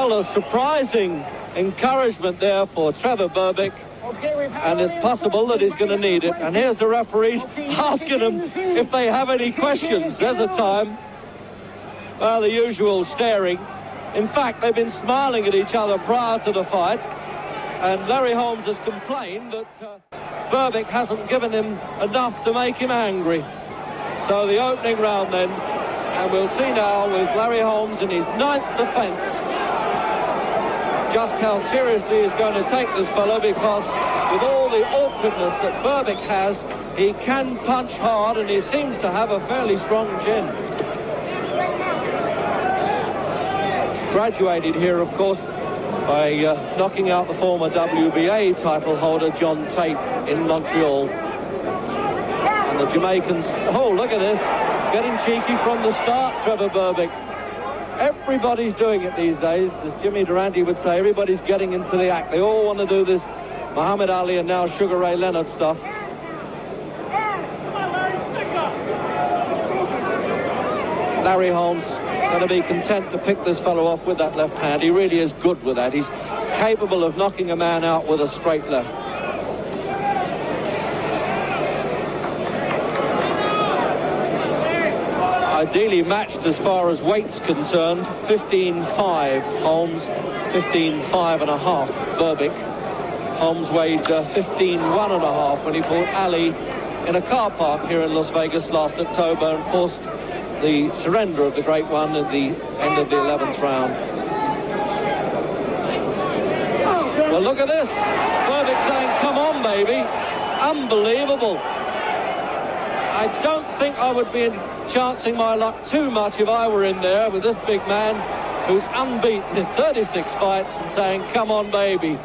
Well, a surprising encouragement there for Trevor Berbick, and it's possible that he's going to need it. And here's the referees asking them if they have any questions. There's a time. Well, the usual staring. In fact, they've been smiling at each other prior to the fight, and Larry Holmes has complained that Berbick hasn't given him enough to make him angry. So the opening round then, and we'll see now with Larry Holmes in his 9th defence just how seriously he's going to take this fellow, because with all the awkwardness that Berbick has, he can punch hard, and he seems to have a fairly strong chin. Graduated here, of course, by knocking out the former WBA title holder John Tate in Montreal. And the Jamaicans, oh, look at this, getting cheeky from the start, Trevor Berbick. Everybody's doing it these days, as Jimmy Durante would say. Everybody's getting into the act. They all want to do this Muhammad Ali and now Sugar Ray Leonard stuff. Larry Holmes going to be content to pick this fellow off with that left hand. He really is good with that. He's capable of knocking a man out with a straight left. Ideally matched as far as weight's concerned. 15.5 Holmes, 15.5.5 Berbick. Holmes weighed 15.1.5 when he fought Ali in a car park here in Las Vegas last October and forced the surrender of the great one at the end of the 11th round. Well, look at this. Berbick saying, come on, baby. Unbelievable. I don't think I would be chancing my luck too much if I were in there with this big man who's unbeaten in 36 fights and saying, come on, baby.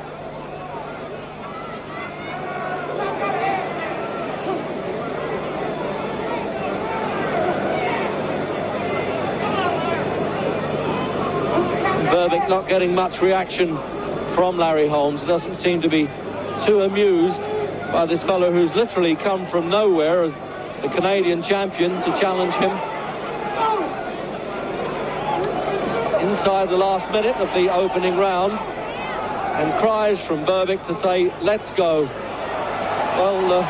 Berbick not getting much reaction from Larry Holmes. Doesn't seem to be too amused by this fellow who's literally come from nowhere as the Canadian champion to challenge him. Inside the last minute of the opening round, and cries from Berbick to say, let's go. Well,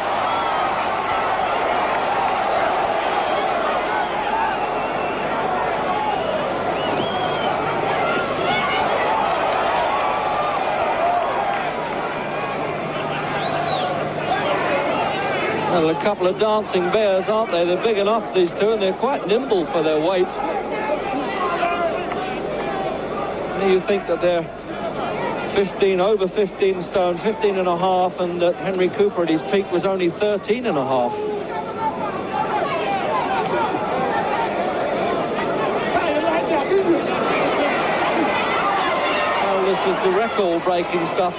well, a couple of dancing bears, aren't they? They're big enough, these two, and they're quite nimble for their weight. You think that they're 15, over 15 stone, 15 and a half, and that Henry Cooper at his peak was only 13 and a half. Well, this is the record-breaking stuff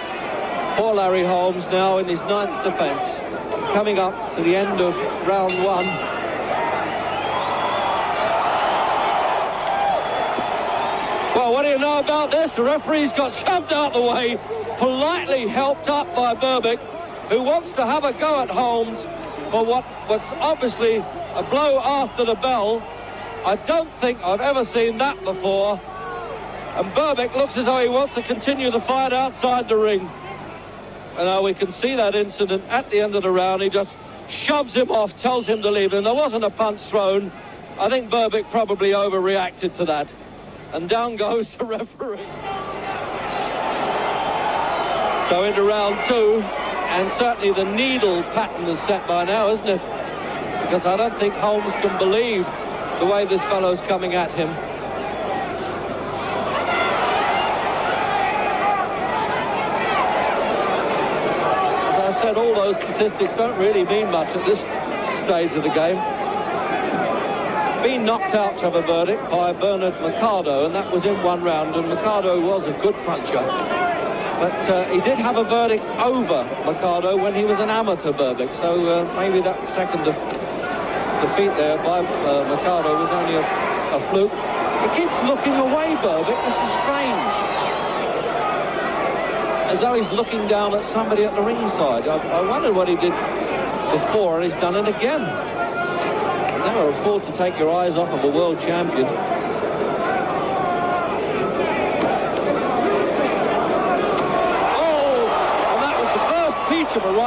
for Larry Holmes now in his 9th defence. Coming up to the end of round 1. Well, what do you know about this? The referee's got shoved out the way, politely helped up by Berbick, who wants to have a go at Holmes for what's obviously a blow after the bell. I don't think I've ever seen that before. And Berbick looks as though he wants to continue the fight outside the ring. And we can see that incident at the end of the round. He just shoves him off, tells him to leave. And there wasn't a punch thrown. I think Berbick probably overreacted to that. And down goes the referee. So into round 2, and certainly the needle pattern is set by now, isn't it? Because I don't think Holmes can believe the way this fellow's coming at him. As I said, all those statistics don't really mean much at this stage of the game. Been knocked out, Trevor Berbick, by Bernard Mercado, and that was in 1 round, and Mercado was a good puncher. But he did have a verdict over Mercado when he was an amateur, Berbick, so maybe that second defeat there by Mercado was only a fluke. He keeps looking away, Berbick. This is strange. As though he's looking down at somebody at the ringside. I wondered what he did before, and he's done it again. Never afford to take your eyes off of a world champion.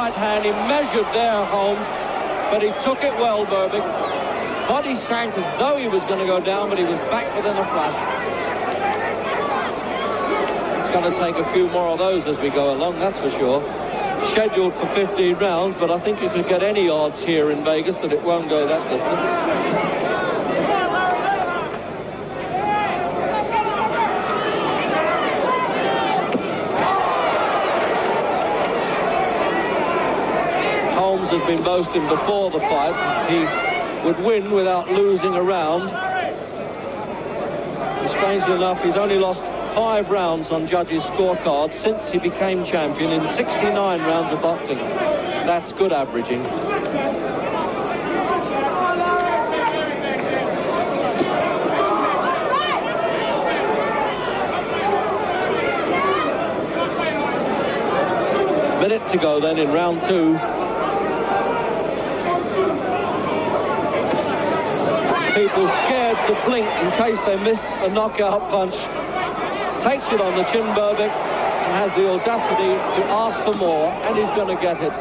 right hand. He measured there, Holmes, but he took it well, Berbick. Body sank as though he was going to go down, but he was back within a flash. It's going to take a few more of those as we go along, that's for sure. Scheduled for 15 rounds, but I think you could get any odds here in Vegas that it won't go that distance. Holmes has been boasting before the fight he would win without losing a round. And strangely enough, he's only lost 5 rounds on judges' scorecards since he became champion in 69 rounds of boxing. That's good averaging. Minute to go then in round 2. People scared to blink in case they miss a knockout punch. Takes it on the chin, Berbick, and has the audacity to ask for more, and he's going to get it.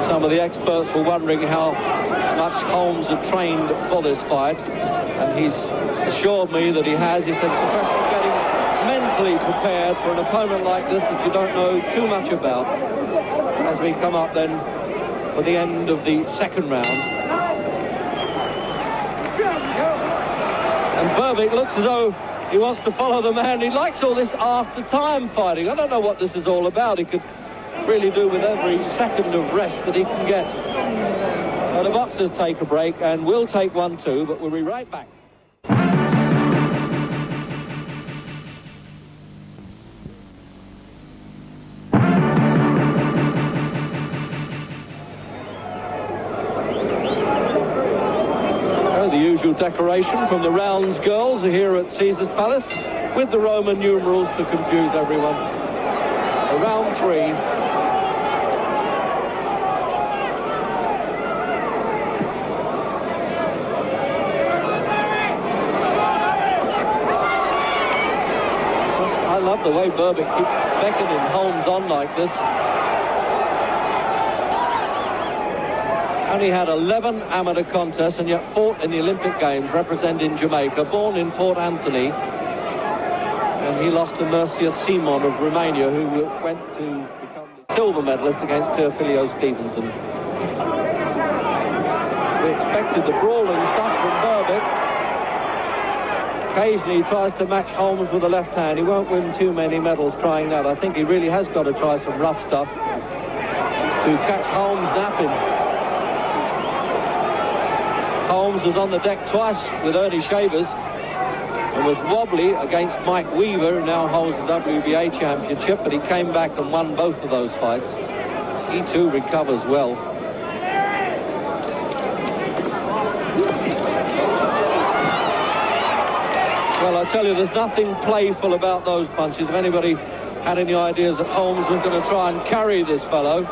Some of the experts were wondering how much Holmes had trained for this fight, and he's assured me that he has. He said it's a question of getting mentally prepared for an opponent like this that you don't know too much about, as we come up then for the end of the second round. And Berbick looks as though he wants to follow the man. He likes all this after time fighting. I don't know what this is all about. He could really do with every second of rest that he can get. So the boxers take a break, and we'll take one too, but we'll be right back. The usual decoration from the Rounds girls are here at Caesar's Palace, with the Roman numerals to confuse everyone. Round 3. I love the way Berbick keeps beckoning Holmes on like this. Only had 11 amateur contests and yet fought in the Olympic Games representing Jamaica, born in Port Anthony. And he lost to Mircea Simon of Romania, who went to become the silver medalist against Teofilio Stevenson. We expected the brawling stuff from Berbick. Occasionally he tries to match Holmes with the left hand. He won't win too many medals trying that. I think he really has got to try some rough stuff to catch Holmes napping. Holmes was on the deck twice with Ernie Shavers and was wobbly against Mike Weaver, who now holds the WBA championship, but he came back and won both of those fights. He too recovers well. Well, I tell you, there's nothing playful about those punches. If anybody had any ideas that Holmes was going to try and carry this fellow,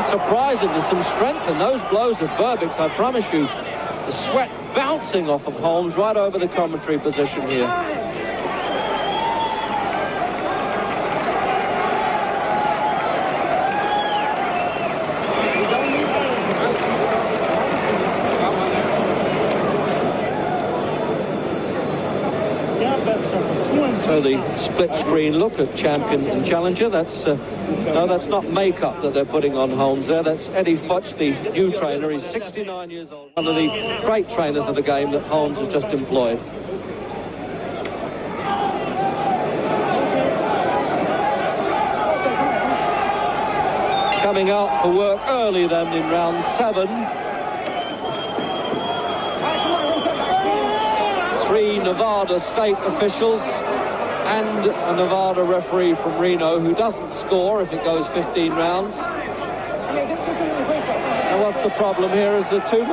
surprising. There's some strength in those blows of Berbick's, I promise you. The sweat bouncing off of Holmes right over the commentary position here. So the split screen look at champion and challenger. That's no, that's not makeup that they're putting on Holmes there. That's Eddie Futch, the new trainer. He's 69 years old. One of the great trainers of the game that Holmes has just employed. Coming out for work early then in round 7. 3 Nevada state officials and a Nevada referee from Reno who doesn't score if it goes 15 rounds. And what's the problem here is there's too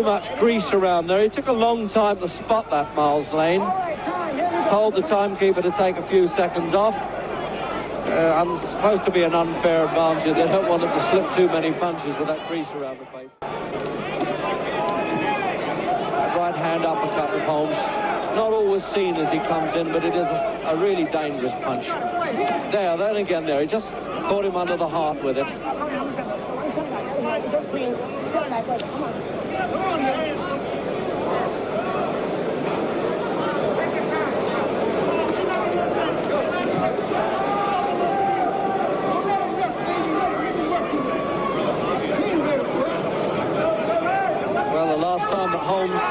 much grease around there. He took a long time to spot that, Miles Lane. Told the timekeeper to take a few seconds off. I'm supposed to be an unfair advantage. They don't want him to slip too many punches with that grease around the face. Right hand uppercut of Holmes. Not always seen as he comes in, but it is a really dangerous punch. There, then again there. He just caught him under the heart with it. Well, the last time that Holmes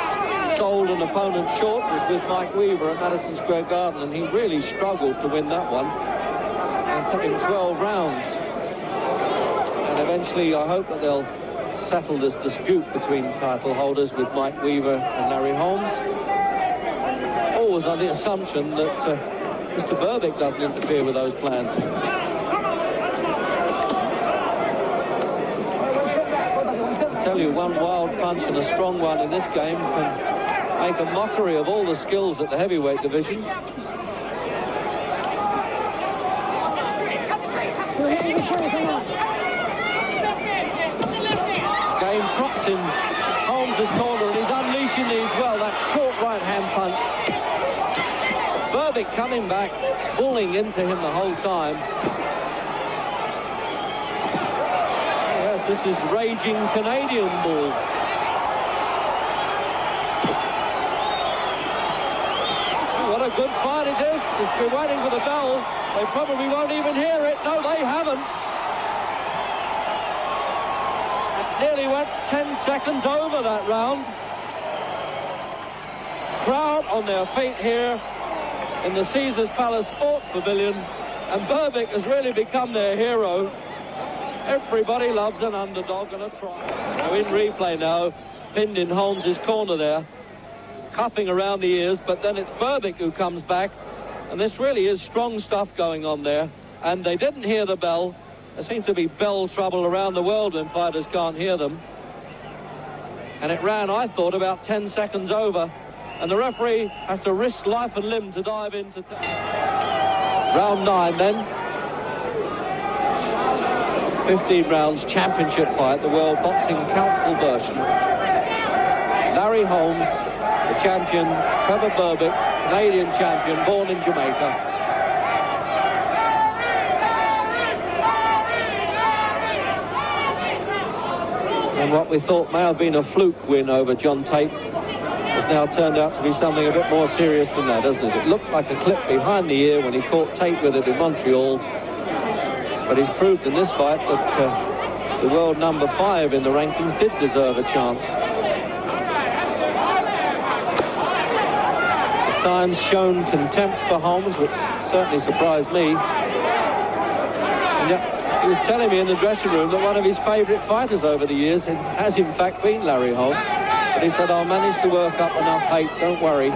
sold an opponent short was with Mike Weaver at Madison Square Garden, and he really struggled to win that one. And took him 12 rounds. And eventually, I hope that they'll settle this dispute between title holders with Mike Weaver and Larry Holmes. Always on the assumption that Mr. Berbick doesn't interfere with those plans. I tell you, one wild punch and a strong one in this game can make a mockery of all the skills at the heavyweight division. Game propped in Holmes' corner, and he's unleashing these well. That short right-hand punch. Berbick coming back, bullying into him the whole time. Yes, this is raging Canadian bull. What a good fight it is. If we're waiting for the bell, they probably won't even hear it. No, they haven't. Nearly went 10 seconds over that round. Crowd on their feet here in the Caesars Palace Sports Pavilion, and Berbick has really become their hero. Everybody loves an underdog and a try. So in replay now, pinned in Holmes' corner there, cupping around the ears, but then it's Berbick who comes back, and this really is strong stuff going on there. And they didn't hear the bell. There seems to be bell trouble around the world when fighters can't hear them. And it ran, I thought, about 10 seconds over. And the referee has to risk life and limb to dive into round 9 then. 15 rounds championship fight, the World Boxing Council version. Larry Holmes, the champion, Trevor Berbick, Canadian champion, born in Jamaica. And what we thought may have been a fluke win over John Tate has now turned out to be something a bit more serious than that, doesn't it? It looked like a clip behind the ear when he caught Tate with it in Montreal. But he's proved in this fight that the world number 5 in the rankings did deserve a chance. At times shown contempt for Holmes, which certainly surprised me. And yet, he was telling me in the dressing room that one of his favourite fighters over the years has in fact been Larry Holmes. But he said, I'll manage to work up enough hate, don't worry.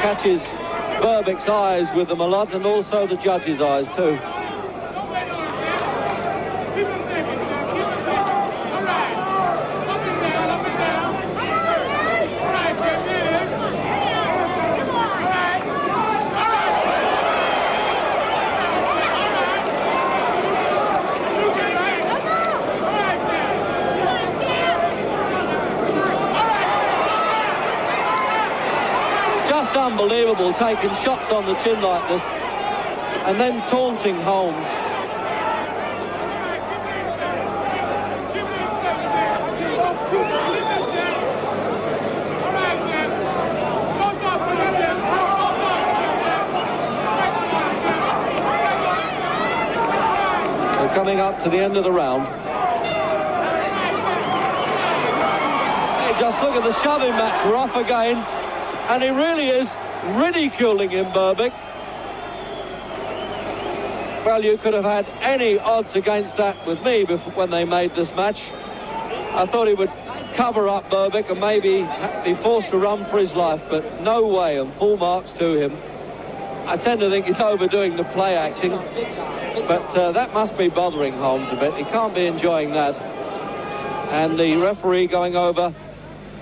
Catches Berbick's eyes with them a lot, and also the judge's eyes too. unbelievable, taking shots on the chin like this and then taunting Holmes. We're coming up to the end of the round. Just look at the shoving match. We're off again, and he really is ridiculing him, Berbick. Well, you could have had any odds against that with me when they made this match. I thought he would cover up Berbick and maybe be forced to run for his life, but no way, and full marks to him. I tend to think he's overdoing the play acting, but that must be bothering Holmes a bit. He can't be enjoying that. And the referee going over,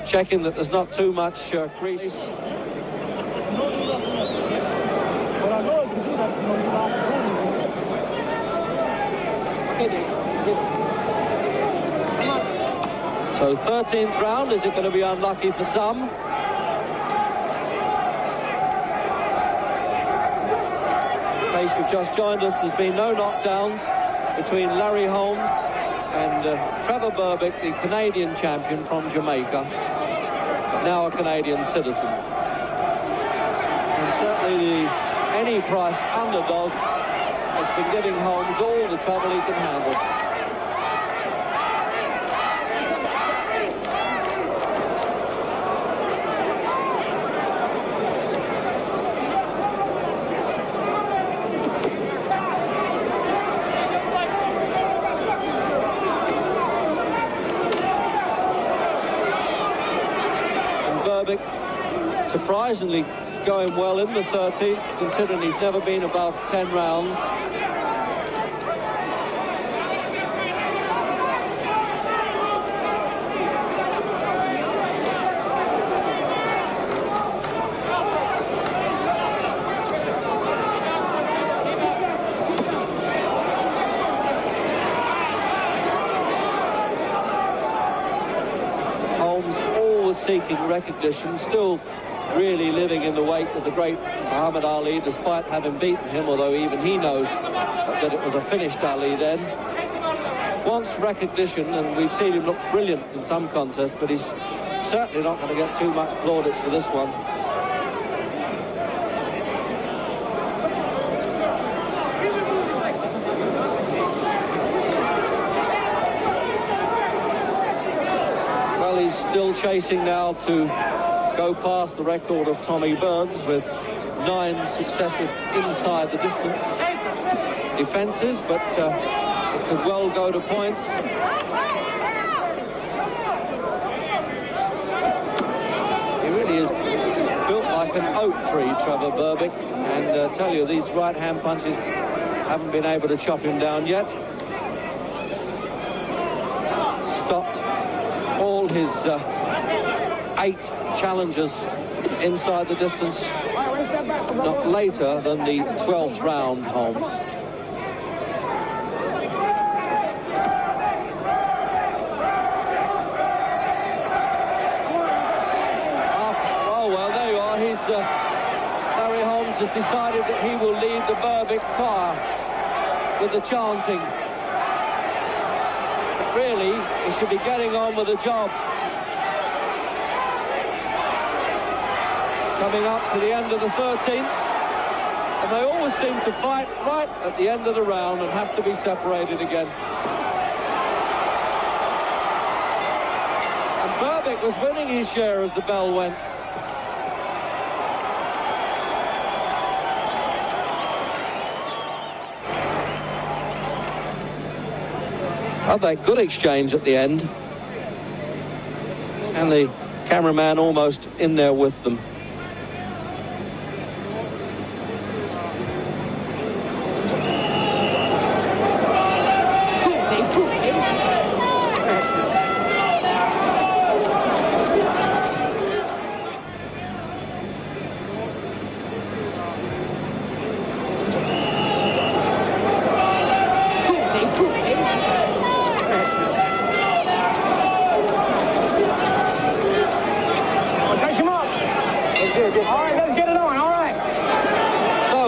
checking that there's not too much crease. So 13th round, is it going to be unlucky for some? In case you've just joined us, there's been no knockdowns between Larry Holmes and Trevor Berbick, the Canadian champion from Jamaica, now a Canadian citizen. And certainly the any price underdog has been giving Holmes all the trouble he can handle. Surprisingly going well in the 13th, considering he's never been above 10 rounds. Holmes always seeking recognition, still really living in the wake of the great Muhammad Ali, despite having beaten him, although even he knows that it was a finished Ali then. Wants recognition, and we've seen him look brilliant in some contests, but he's certainly not going to get too much plaudits for this one. Well, he's still chasing now to go past the record of Tommy Burns with 9 successive inside the distance defences, but it could well go to points. He really is built like an oak tree, Trevor Berbick, and tell you, these right-hand punches haven't been able to chop him down yet. Stopped all his 8 challenges inside the distance not later than the 12th round, Holmes. Oh, well, there you are. Larry Holmes has decided that he will lead the Berbick choir with the chanting. But really, he should be getting on with the job. Coming up to the end of the 13th, and they always seem to fight right at the end of the round and have to be separated again. And Berbick was winning his share as the bell went. Had that good exchange at the end, and the cameraman almost in there with them.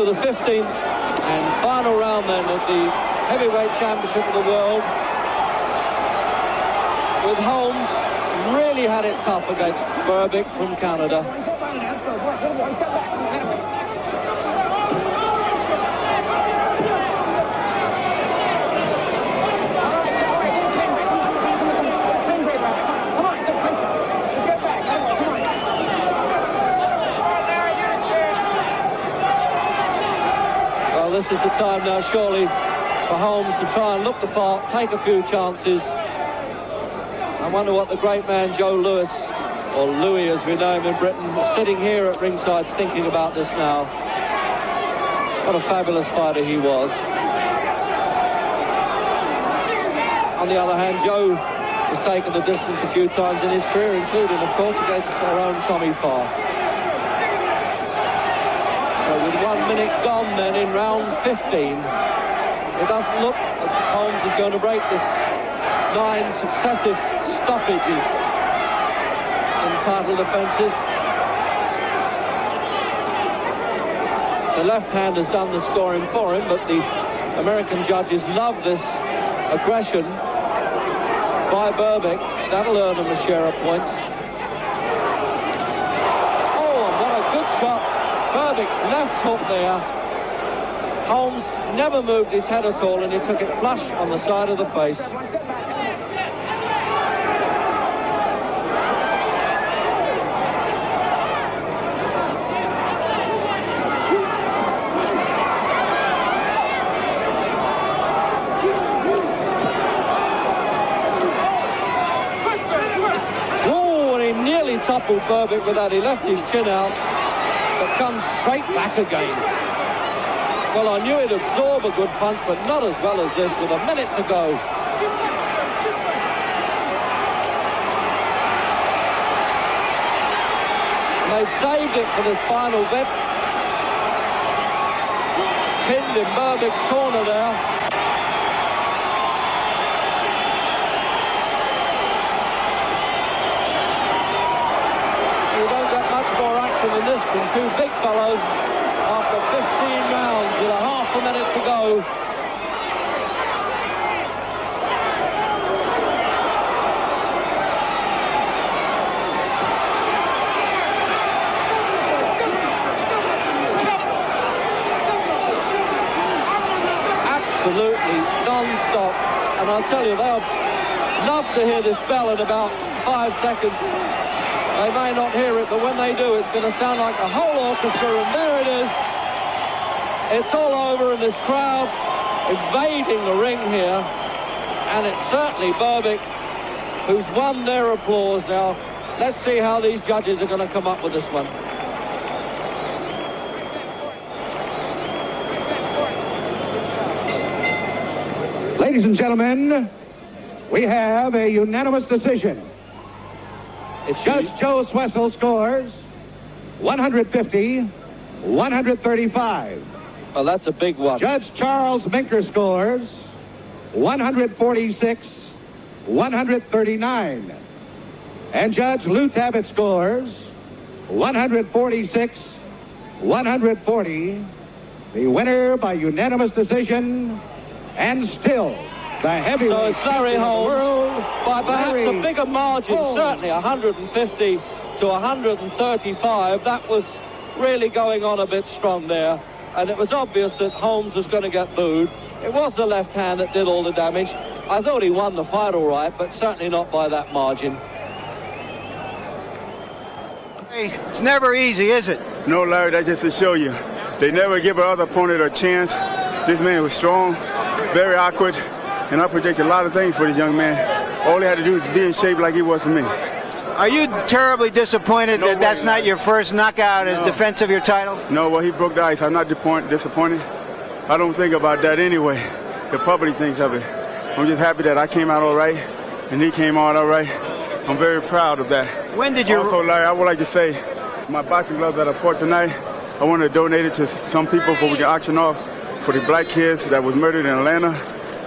the 15th and final round then of the heavyweight championship of the world, with Holmes really had it tough against Berbick from Canada. Well, this is the time now, surely, for Holmes to try and look the part, take a few chances. I wonder what the great man Joe Louis, or Louis as we know him in Britain, sitting here at ringside thinking about this now. What a fabulous fighter he was. On the other hand, Joe has taken the distance a few times in his career, including, of course, against our own Tommy Farr. So with 1 minute gone then in round 15, it doesn't look like Holmes is going to break this 9 successive stoppages in title defences. The left hand has done the scoring for him, but the American judges love this aggression by Berbick. That'll earn him a share of points. Oh, and what a good shot. Berbick's left hook there. Holmes never moved his head at all, and he took it flush on the side of the face. Toppled Berbick with that. He left his chin out, but comes straight back again. Well, I knew he'd absorb a good punch, but not as well as this with a minute to go. And they've saved it for this final bit. Pinned in Berbick's corner there. Than this from two big fellows after 15 rounds with a half a minute to go. Absolutely non-stop, and I'll tell you, they'll love to hear this bell in about 5 seconds. They may not hear it, but when they do, it's going to sound like a whole orchestra, and there it is. It's all over, and this crowd invading the ring here. And it's certainly Berbick who's won their applause now. Let's see how these judges are going to come up with this one. Ladies and gentlemen, we have a unanimous decision. Judge Joe Swessel scores 150-135. Well, that's a big one. Judge Charles Minker scores 146-139. And Judge Lou Tabbitt scores 146-140. The winner by unanimous decision, and still the heavyweight. So it's Larry Holmes by perhaps Larry a bigger margin, Holmes. Certainly 150 to 135. That was really going on a bit strong there, and it was obvious that Holmes was going to get booed. It was the left hand that did all the damage. I thought he won the fight all right, but certainly not by that margin. Hey, it's never easy, is it? No, Larry, that's just to show you. They never give another opponent a chance. This man was strong, very awkward, and I predicted a lot of things for this young man. All he had to do was be in shape like he was for me. Are you terribly disappointed that that's not your first knockout as defense of your title? No, well, he broke the ice. I'm not disappointed. I don't think about that anyway. The public thinks of it. I'm just happy that I came out all right, and he came out all right. I'm very proud of that. When did you... Also, Larry, I would like to say, my boxing gloves that I fought tonight, I want to donate it to some people so we can auction off for the black kids that was murdered in Atlanta.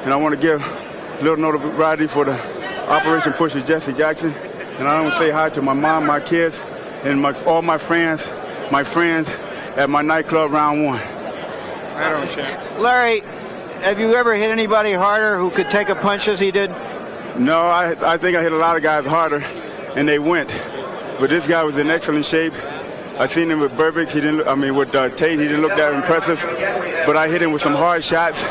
And I want to give a little notoriety for the Operation Pusher Jesse Jackson. And I want to say hi to my mom, my kids, and all my friends at my nightclub round one. I don't care. Larry, have you ever hit anybody harder who could take a punch as he did? No, I think I hit a lot of guys harder, and they went. But this guy was in excellent shape. I seen him with Berbick. With Tate, he didn't look that impressive. But I hit him with some hard shots,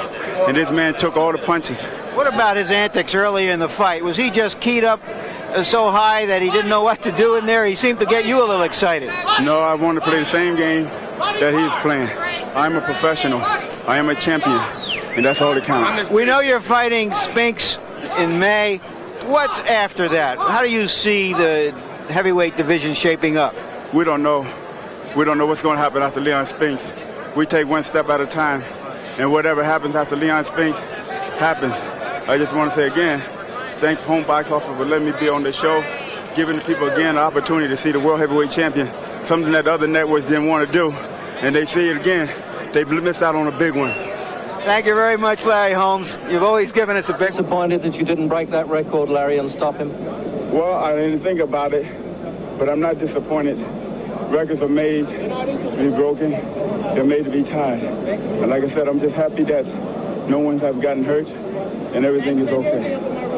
and this man took all the punches. What about his antics early in the fight? Was he just keyed up so high that he didn't know what to do in there? He seemed to get you a little excited. No, I want to play the same game that he's playing. I'm a professional. I am a champion, and that's all that counts. We know you're fighting Spinks in May. What's after that? How do you see the heavyweight division shaping up? We don't know. We don't know what's going to happen after Leon Spinks. We take one step at a time, and whatever happens after Leon Spinks happens. I just want to say again, thanks Home Box Office for letting me be on the show, giving the people again the opportunity to see the World Heavyweight Champion, something that the other networks didn't want to do, and they see it again. They missed out on a big one. Thank you very much, Larry Holmes. You've always given us a big... Disappointed that you didn't break that record, Larry, and stop him? Well, I didn't think about it, but I'm not disappointed. Records are made to be broken. They're made to be tied. And like I said, I'm just happy that no one has gotten hurt and everything is okay.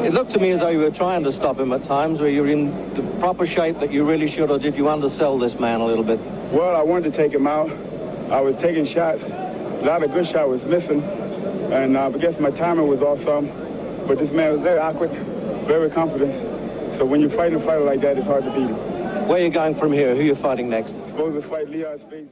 It looked to me as though you were trying to stop him at times, where you're in the proper shape that you really should, or did you undersell this man a little bit? Well, I wanted to take him out. I was taking shots. A lot of good shots was missing. And I guess my timing was off some. But this man was very awkward, very confident. So when you're fighting a fighter like that, it's hard to beat him. Where are you going from here? Who are you fighting next? Supposed to fight Leon Spinks.